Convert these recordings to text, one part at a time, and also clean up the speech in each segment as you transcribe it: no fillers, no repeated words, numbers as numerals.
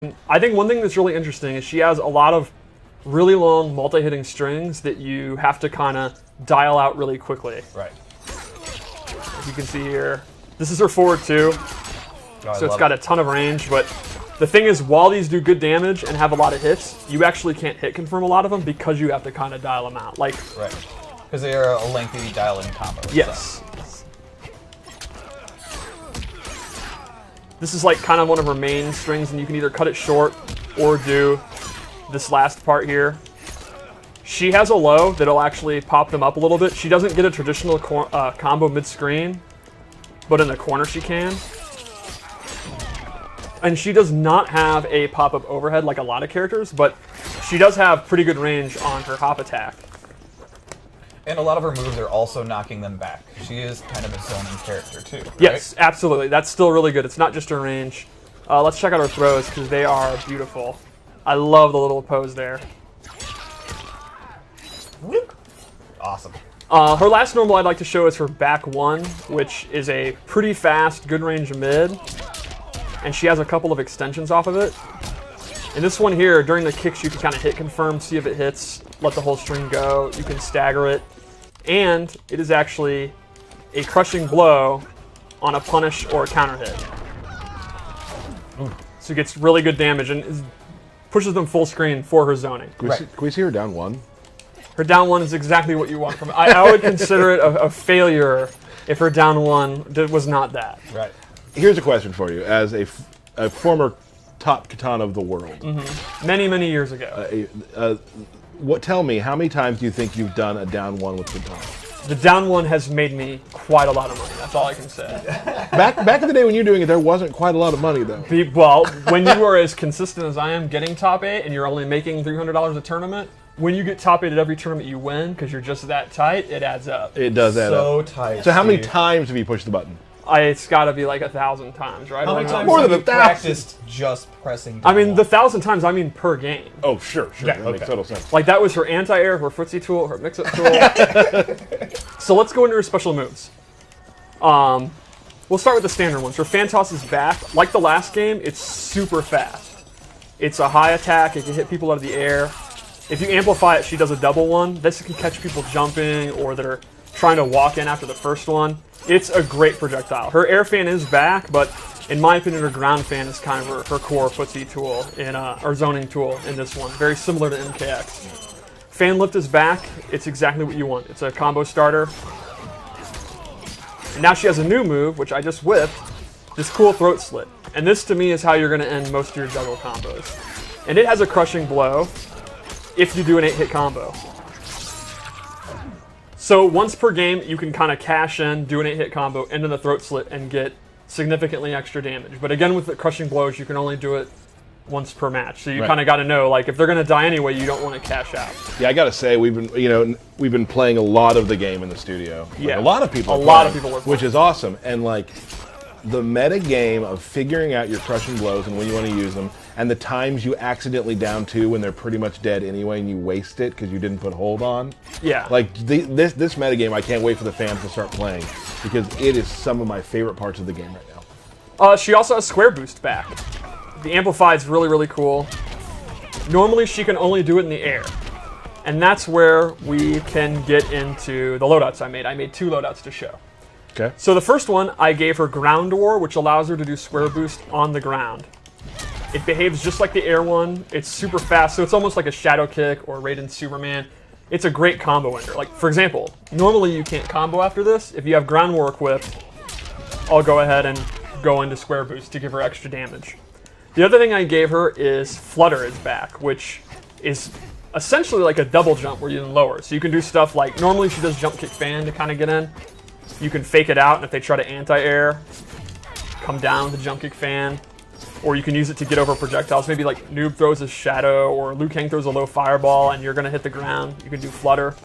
I think one thing that's really interesting is she has a lot of really long multi-hitting strings that you have to kind of dial out really quickly. Right. As you can see here, this is her forward two, so it's got a ton of range, but the thing is, while these do good damage and have a lot of hits, you actually can't hit confirm a lot of them because you have to kind of dial them out. Like, right. Because they are a lengthy dial-in combo. Yes. So. This is like kind of one of her main strings, and you can either cut it short or do this last part here. She has a low that'll actually pop them up a little bit. She doesn't get a traditional combo mid-screen, but in the corner she can. And she does not have a pop-up overhead like a lot of characters, but she does have pretty good range on her hop attack. And a lot of her moves are also knocking them back. She is kind of a zoning character too, right? Yes, absolutely. That's still really good. It's not just her range. Let's check out her throws because they are beautiful. I love the little pose there. Awesome. Her last normal I'd like to show is her back one, which is a pretty fast, good range mid. And she has a couple of extensions off of it. In this one here, during the kicks, you can kind of hit confirm, see if it hits, let the whole string go. You can stagger it. And it is actually a crushing blow on a punish or a counter hit. So it gets really good damage and pushes them full screen for her zoning. Can we see her down one? Her down one is exactly what you want from it. I would consider it a failure if her down one was not that. Right. Here's a question for you, as a former top katana of the world. Many, many years ago. Tell me, how many times do you think you've done a down one with katana? The down one has made me quite a lot of money. That's all I can say. Back in the day when you were doing it, there wasn't quite a lot of money, though. Well, when you are as consistent as I am getting top 8 and you're only making $300 a tournament, when you get top 8 at every tournament you win because you're just that tight, it adds up. It does add up. So tight. So how many times have you pushed the button? It's got to be like 1,000 times, right? How many times More have than you 1,000? practiced just pressing down I mean, one? the 1,000 times, I mean per game. Oh, sure. Yeah, That makes total sense. Like, that was her anti-air, her footsie tool, her mix-up tool. So let's go into her special moves. We'll start with the standard ones. Her fan toss is back. Like the last game, it's super fast. It's a high attack. It can hit people out of the air. If you amplify it, she does a double one. This can catch people jumping or that are trying to walk in after the first one. It's a great projectile. Her air fan is back, but in my opinion, her ground fan is kind of her core footsie tool, or zoning tool in this one. Very similar to MKX. Fan lift is back. It's exactly what you want. It's a combo starter. And now she has a new move, which I just whipped, this cool throat slit. And this, to me, is how you're going to end most of your juggle combos. And it has a crushing blow if you do an 8-hit combo. So once per game, you can kind of cash in, do an 8-hit combo, into the throat slit, and get significantly extra damage. But again, with the crushing blows, you can only do it once per match. So you kind of got to know, like, if they're going to die anyway, you don't want to cash out. Yeah, I got to say, we've been playing a lot of the game in the studio. Yeah, a lot of people. A lot of people are playing. Which is awesome. And like the meta game of figuring out your crushing blows and when you want to use them, and the times you accidentally down two when they're pretty much dead anyway, and you waste it because you didn't put hold on. Yeah. Like this meta game, I can't wait for the fans to start playing because it is some of my favorite parts of the game right now. She also has square boost back. The amplify is really, really cool. Normally, she can only do it in the air. And that's where we can get into the loadouts I made. I made 2 loadouts to show. Okay. So the first one, I gave her ground war, which allows her to do square boost on the ground. It behaves just like the air one. It's super fast, so it's almost like a shadow kick or Raiden Superman. It's a great combo ender. Like, for example, normally you can't combo after this. If you have ground war equipped, I'll go ahead and go into square boost to give her extra damage. The other thing I gave her is Flutter is back, which is essentially like a double jump where you can lower. So you can do stuff like, normally she does jump kick fan to kind of get in. You can fake it out, and if they try to anti-air, come down with the jump kick fan. Or you can use it to get over projectiles. Maybe like Noob throws a shadow, or Liu Kang throws a low fireball, and you're going to hit the ground. You can do Flutter.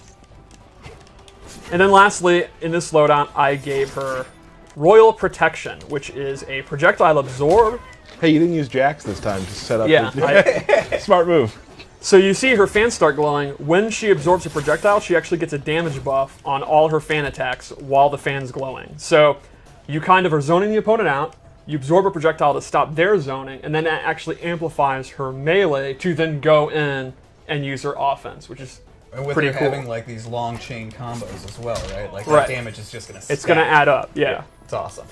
And then lastly, in this loadout, I gave her Royal Protection, which is a projectile absorb. Hey, you didn't use Jax this time to set up. Yeah. Smart move. So you see her fans start glowing. When she absorbs a projectile, she actually gets a damage buff on all her fan attacks while the fan's glowing. So you kind of are zoning the opponent out, you absorb a projectile to stop their zoning, and then that actually amplifies her melee to then go in and use her offense, which is And with pretty her cool. having like these long chain combos as well, right? Like Right. that damage is just gonna. It's going to add up, yeah. It's awesome.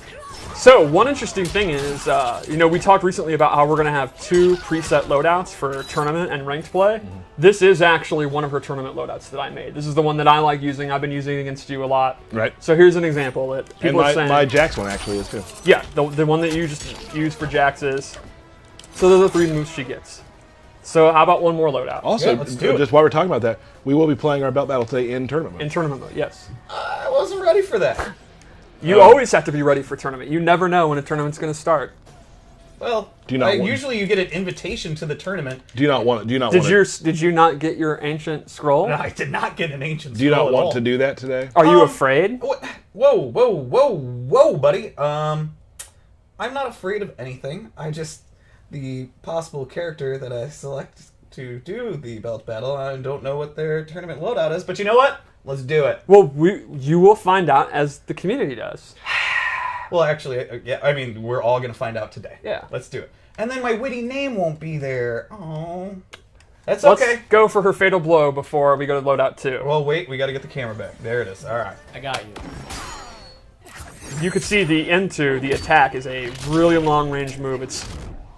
So, one interesting thing is, you know, we talked recently about how we're going to have 2 preset loadouts for tournament and ranked play. This is actually one of her tournament loadouts that I made. This is the one that I like using. I've been using it against you a lot. Right. So here's an example that people And are saying. my Jax one actually is too. Yeah, the one that you just used for Jax is. So those are the 3 moves she gets. So how about one more loadout? Also, Yeah, let's do it. just while we're talking about that, we will be playing our belt battle today in tournament mode. In tournament mode, yes. I wasn't ready for that. You always have to be ready for tournament. You never know when a tournament's going to start. Well, Do you not want- usually you get an invitation to the tournament. Do you not want? Do you not Did want? did you not get your ancient scroll? I did not get an ancient. Do you scroll not at want all. to do that today? Are you afraid? Whoa, buddy. I'm not afraid of anything. The possible character that I select to do the belt battle, I don't know what their tournament loadout is, but you know what? Let's do it. Well, you will find out as the community does. Well, actually, yeah, I mean, we're all going to find out today. Yeah. Let's do it. And then my witty name won't be there. Oh. That's Let's okay. go for her fatal blow before we go to loadout 2. Well, wait, we got to get the camera back. There it is. All right. I got you. You could see the into the attack is a really long range move. It's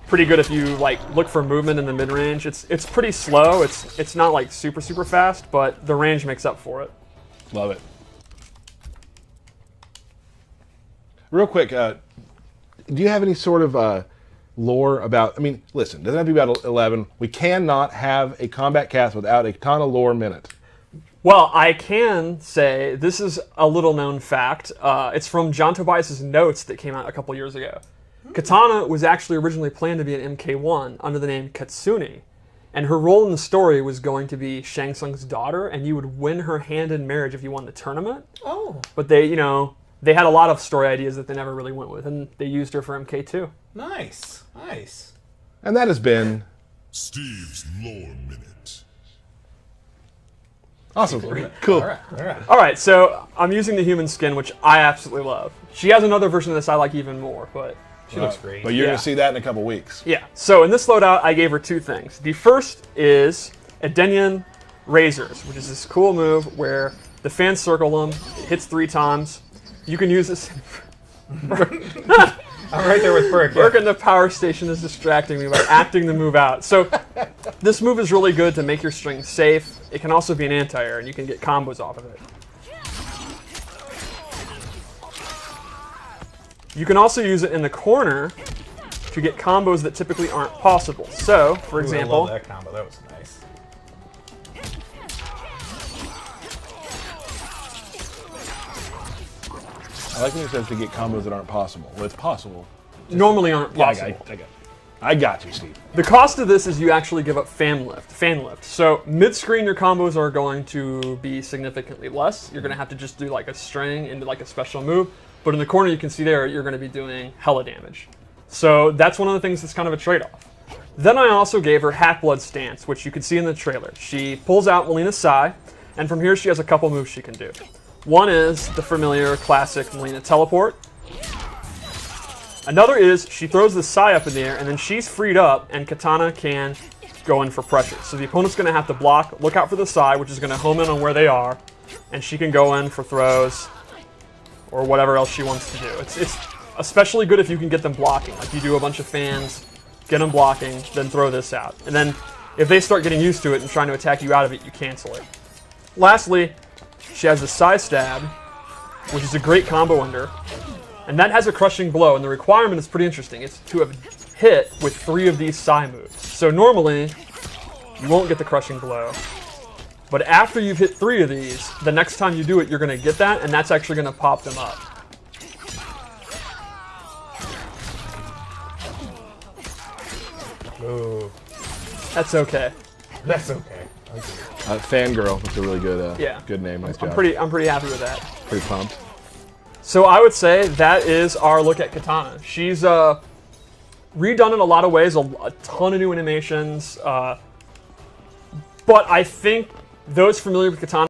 pretty good if you like look for movement in the mid range. It's pretty slow. It's not like super fast, but the range makes up for it. Love it. Real quick, do you have any sort of lore about? I mean, listen, doesn't have to be about 11. We cannot have a combat cast without a katana lore minute. Well, I can say this is a little known fact. It's from John Tobias's notes that came out a couple years ago. Katana was actually originally planned to be an MK1 under the name Katsuni, and her role in the story was going to be Shang Tsung's daughter, and you would win her hand in marriage if you won the tournament. Oh, But they, you know, they had a lot of story ideas that they never really went with, and they used her for MK2. nice. Nice. And that has been Steve's Lore Minute. awesome. Cool. All right. All right. All right, so I'm using the human skin, which I absolutely love. She has another version of this I like even more, but She looks great. But you're Yeah. going to see that in a couple weeks. yeah. So in this loadout, I gave her 2 things. The first is Edenian Razors, which is this cool move where the fans circle them, it hits 3 times. You can use this. I'm right there with Burke. Burke in the power station is distracting me by acting the move out. So this move is really good to make your string safe. It can also be an anti-air, and you can get combos off of it. You can also use it in the corner to get combos that typically aren't possible. So, for Ooh, example, I love that combo. That was nice. I like when it says to get combos that aren't possible. Well, it's possible. normally aren't Yeah, possible. I got you, Steve. The cost of this is you actually give up fan lift. So mid-screen, your combos are going to be significantly less. You're going to have to just do like a string into like a special move. But in the corner, you can see there, you're going to be doing hella damage. So that's one of the things that's kind of a trade-off. Then I also gave her Half-Blood Stance, which you can see in the trailer. She pulls out Melina's Sai, and from here she has a couple moves she can do. One is the familiar classic Melina Teleport. Another is she throws the Sai up in the air, and then she's freed up, and Katana can go in for pressure. So the opponent's going to have to block, look out for the Sai, which is going to home in on where they are, and she can go in for throws or whatever else she wants to do. It's especially good if you can get them blocking. Like you do a bunch of fans, get them blocking, then throw this out. And then if they start getting used to it and trying to attack you out of it, you cancel it. Lastly, she has the Sai Stab, which is a great combo under. And that has a crushing blow, and the requirement is pretty interesting. It's to have hit with 3 of these Sai moves. So normally, you won't get the crushing blow. But after you've hit 3 of these, the next time you do it, you're going to get that, and that's actually going to pop them up. Ooh, That's okay. that's okay. Fangirl. That's a really good, Yeah. good name. Nice I'm job. pretty happy with that. Pretty pumped. So I would say that is our look at Katana. She's redone in a lot of ways, a ton of new animations. But I think those familiar with Katana